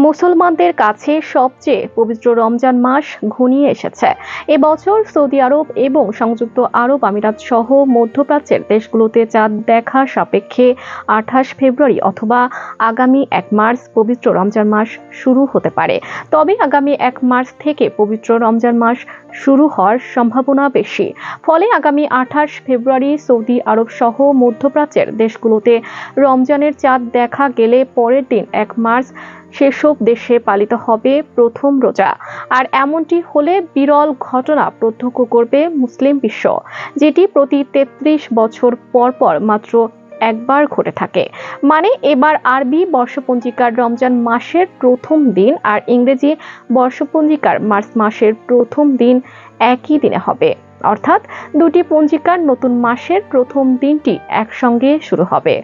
মুসলমানদের কাছে সবচেয়ে পবিত্র রমজান মাস ঘনিয়ে এসেছে। এবছর সৌদি আরব এবং সংযুক্ত আরব আমিরাত সহ মধ্যপ্রাচ্যের দেশগুলোতে চাঁদ দেখা সাপেক্ষে ২৮ ফেব্রুয়ারি অথবা আগামী ১ মার্চ পবিত্র রমজান মাস শুরু হতে পারে। তবে আগামী ১ মার্চ থেকে পবিত্র রমজান মাস শুরু হওয়ার সম্ভাবনা বেশি। ফলে আগামী ২৮ ফেব্রুয়ারি সৌদি আরব সহ মধ্যপ্রাচ্যের দেশগুলোতে রমজানের চাঁদ দেখা গেলে পরের দিন ১ মার্চ সেসব দেশে পালিত হবে প্রথম রোজা। আর এমনটি হলে বিরল ঘটনা প্রত্যক্ষ করবে মুসলিম বিশ্ব, যেটি প্রতি ৩৩ বছর পর পর মাত্র একবার ঘটে থাকে। মানে এবার আরবি বর্ষপঞ্জিকার রমজান মাসের প্রথম দিন আর ইংরেজি বর্ষপঞ্জিকার মার্চ মাসের প্রথম দিন একই দিনে হবে। অর্থাৎ দুটি পঞ্জিকার নতুন মাসের প্রথম দিনটি একসঙ্গে শুরু হবে।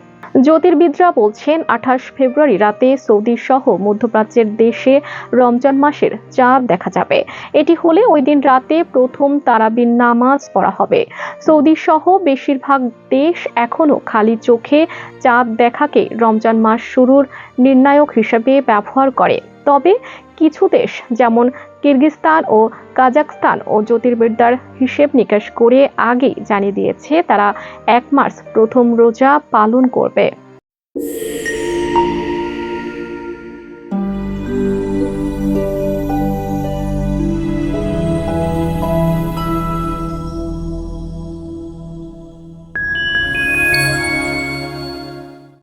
জ্যোতির্বিদরা বলছেন ২৮ ফেব্রুয়ারি রাতে সৌদি সহ মধ্যপ্রাচ্যের দেশে রমজান মাসের চাঁদ দেখা যাবে। এটি হলে ওই দিন রাতে প্রথম তারাবির নামাজ পড়া হবে। সৌদি সহ বেশিরভাগ দেশ এখনো খালি চোখে চাঁদ দেখাকে রমজান মাস শুরুর নির্ণায়ক হিসেবে ব্যবহার করে। তবে কিছু দেশ যেমন কিরগিজস্তান ও কাজাখস্তান ও জ্যোতির্বিদ্যার হিসেব নিকাশ করে আগেই জানিয়ে দিয়েছে তারা ১ মার্চ প্রথম রোজা পালন করবে।